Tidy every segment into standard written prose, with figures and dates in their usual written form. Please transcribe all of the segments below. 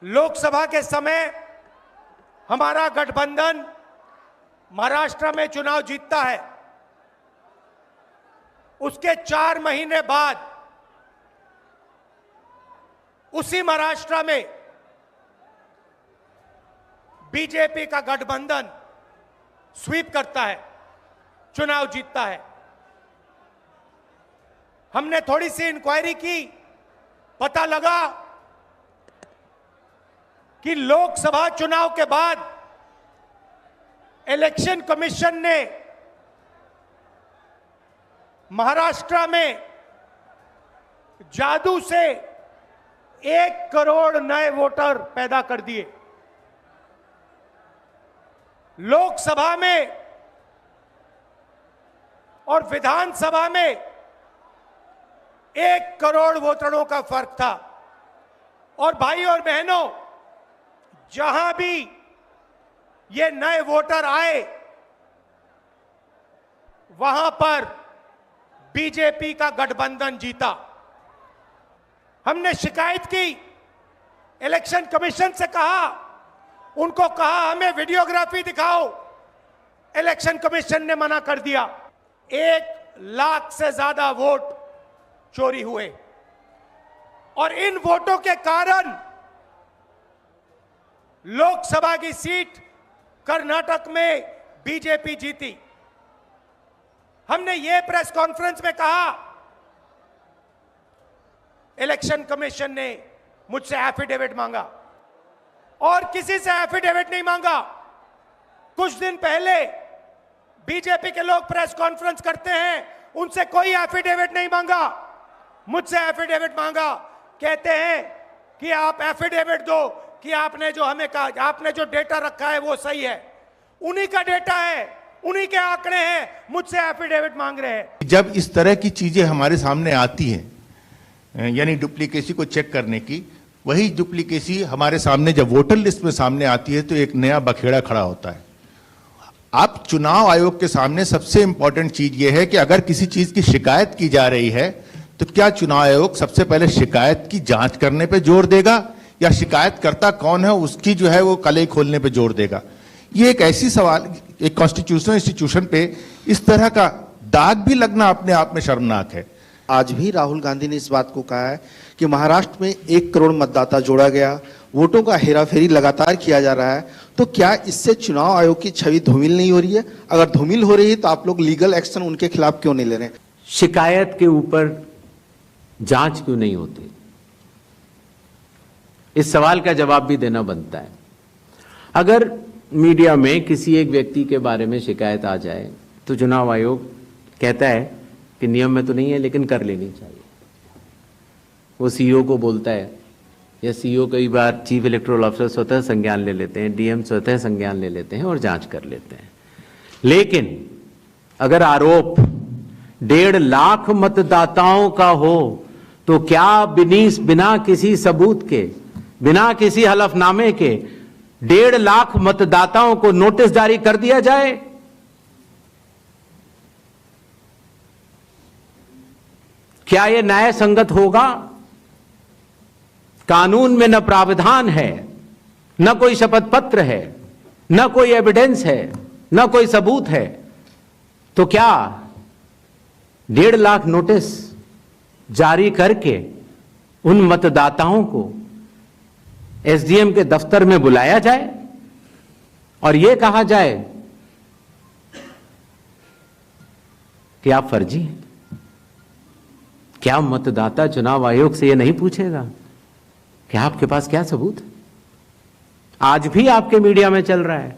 लोकसभा के समय हमारा गठबंधन महाराष्ट्र में चुनाव जीतता है। उसके 4 महीने बाद उसी महाराष्ट्र में बीजेपी का गठबंधन स्वीप करता है, चुनाव जीतता है। हमने थोड़ी सी इंक्वायरी की, पता लगा कि लोकसभा चुनाव के बाद इलेक्शन कमीशन ने महाराष्ट्र में जादू से 1 करोड़ नए वोटर पैदा कर दिए। लोकसभा में और विधानसभा में 1 करोड़ वोटरों का फर्क था। और भाई और बहनों, जहां भी ये नए वोटर आए, वहां पर बीजेपी का गठबंधन जीता। हमने शिकायत की, इलेक्शन कमीशन से कहा, उनको कहा हमें वीडियोग्राफी दिखाओ, इलेक्शन कमीशन ने मना कर दिया। 1 लाख से ज्यादा वोट चोरी हुए और इन वोटों के कारण लोकसभा की सीट कर्नाटक में बीजेपी जीती। हमने ये प्रेस कॉन्फ्रेंस में कहा, इलेक्शन कमीशन ने मुझसे एफिडेविट मांगा और किसी से एफिडेविट नहीं मांगा। कुछ दिन पहले बीजेपी के लोग प्रेस कॉन्फ्रेंस करते हैं, उनसे कोई एफिडेविट नहीं मांगा, मुझसे एफिडेविट मांगा। कहते हैं कि आप एफिडेविट दो कि आपने जो हमें कहा, आपने जो डेटा रखा है वो सही है। उन्हीं का डेटा है, उन्हीं के आंकड़े हैं, मुझसे एफिडेविट मांग रहे हैं। जब इस तरह की चीजें हमारे सामने आती हैं, यानी डुप्लीकेसी को चेक करने की, वही डुप्लीकेसी हमारे सामने जब वोटर लिस्ट में सामने आती है तो एक नया बखेड़ा खड़ा होता है। अब चुनाव आयोग के सामने सबसे इंपॉर्टेंट चीज यह है कि अगर किसी चीज की शिकायत की जा रही है तो क्या चुनाव आयोग सबसे पहले शिकायत की जांच करने पे जोर देगा या शिकायतकर्ता कौन है उसकी जो है वो कलई खोलने पे जोर देगा। ये एक ऐसी सवाल, एक कॉन्स्टिट्यूशनल इंस्टीट्यूशन पे इस तरह का दाग भी लगना अपने आप में शर्मनाक है। आज भी राहुल गांधी ने इस बात को कहा है कि महाराष्ट्र में 1 करोड़ मतदाता जोड़ा गया, वोटों का हेराफेरी लगातार किया जा रहा है। तो क्या इससे चुनाव आयोग की छवि धूमिल नहीं हो रही है? अगर धूमिल हो रही है तो आप लोग लीगल एक्शन उनके खिलाफ क्यों नहीं ले रहे? शिकायत के ऊपर जांच क्यों नहीं होती? इस सवाल का जवाब भी देना बनता है। अगर मीडिया में किसी एक व्यक्ति के बारे में शिकायत आ जाए तो चुनाव आयोग कहता है कि नियम में तो नहीं है लेकिन कर लेनी चाहिए। वो सीईओ को बोलता है, या सीईओ कई बार चीफ इलेक्टोरल ऑफिसर स्वतः संज्ञान ले लेते हैं, डीएम स्वतः संज्ञान ले लेते हैं और जांच कर लेते हैं। लेकिन अगर आरोप 1.5 लाख मतदाताओं का हो तो क्या बिना किसी सबूत के, बिना किसी हलफनामे के 1.5 लाख मतदाताओं को नोटिस जारी कर दिया जाए? क्या यह न्याय संगत होगा? कानून में न प्रावधान है, न कोई शपथ पत्र है, न कोई एविडेंस है, न कोई सबूत है। तो क्या 1.5 लाख नोटिस जारी करके उन मतदाताओं को एसडीएम के दफ्तर में बुलाया जाए और यह कहा जाए कि आप फर्जी हैं? क्या मतदाता चुनाव आयोग से यह नहीं पूछेगा कि आपके पास क्या सबूत है? आज भी आपके मीडिया में चल रहा है,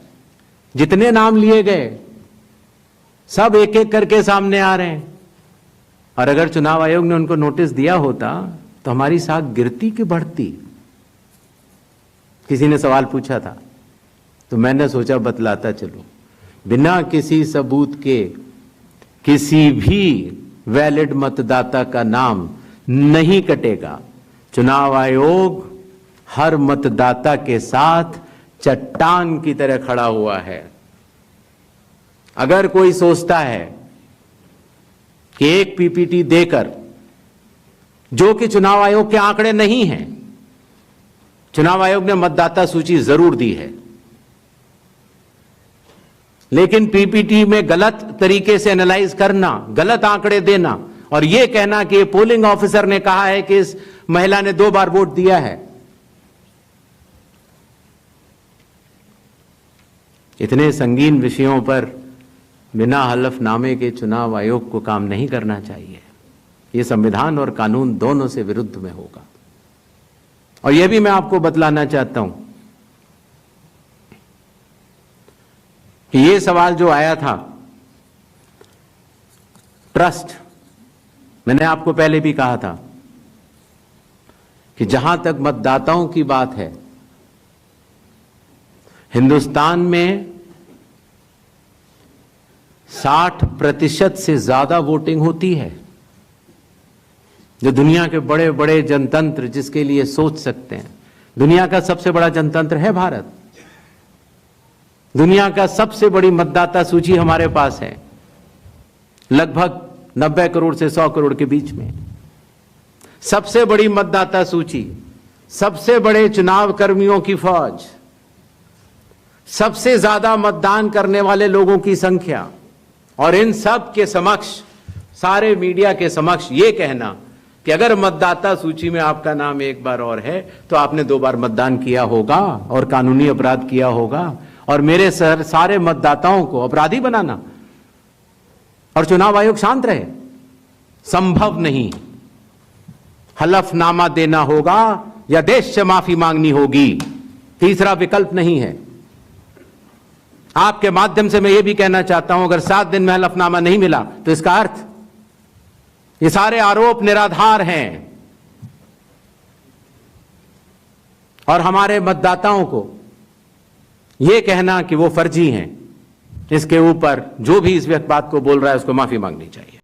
जितने नाम लिए गए सब एक एक करके सामने आ रहे हैं। और अगर चुनाव आयोग ने उनको नोटिस दिया होता तो हमारी साख गिरती कि बढ़ती? किसी ने सवाल पूछा था तो मैंने सोचा बतलाता चलो। बिना किसी सबूत के किसी भी वैलिड मतदाता का नाम नहीं कटेगा। चुनाव आयोग हर मतदाता के साथ चट्टान की तरह खड़ा हुआ है। अगर कोई सोचता है कि एक पीपीटी देकर, जो कि चुनाव आयोग के आंकड़े नहीं हैं, चुनाव आयोग ने मतदाता सूची जरूर दी है, लेकिन पीपीटी में गलत तरीके से एनालाइज करना, गलत आंकड़े देना और यह कहना कि पोलिंग ऑफिसर ने कहा है कि इस महिला ने 2 बार वोट दिया है, इतने संगीन विषयों पर बिना हलफनामे के चुनाव आयोग को काम नहीं करना चाहिए। यह संविधान और कानून दोनों से विरुद्ध में होगा। और यह भी मैं आपको बतलाना चाहता हूं कि यह सवाल जो आया था ट्रस्ट, मैंने आपको पहले भी कहा था कि जहां तक मतदाताओं की बात है, हिंदुस्तान में 60% से ज्यादा वोटिंग होती है। जो दुनिया के बड़े बड़े जनतंत्र जिसके लिए सोच सकते हैं, दुनिया का सबसे बड़ा जनतंत्र है भारत। दुनिया का सबसे बड़ी मतदाता सूची हमारे पास है, लगभग 90 करोड़ से 100 करोड़ के बीच में। सबसे बड़ी मतदाता सूची, सबसे बड़े चुनाव कर्मियों की फौज, सबसे ज्यादा मतदान करने वाले लोगों की संख्या, और इन सब के समक्ष, सारे मीडिया के समक्ष यह कहना कि अगर मतदाता सूची में आपका नाम एक बार और है तो आपने 2 बार मतदान किया होगा और कानूनी अपराध किया होगा, और मेरे सारे मतदाताओं को अपराधी बनाना और चुनाव आयोग शांत रहे, संभव नहीं। हलफनामा देना होगा या देश से माफी मांगनी होगी, तीसरा विकल्प नहीं है। आपके माध्यम से मैं यह भी कहना चाहता हूं, अगर 7 दिन में हलफनामा नहीं मिला तो इसका अर्थ ये सारे आरोप निराधार हैं और हमारे मतदाताओं को यह कहना कि वो फर्जी हैं, इसके ऊपर जो भी इस बात को बोल रहा है उसको माफी मांगनी चाहिए।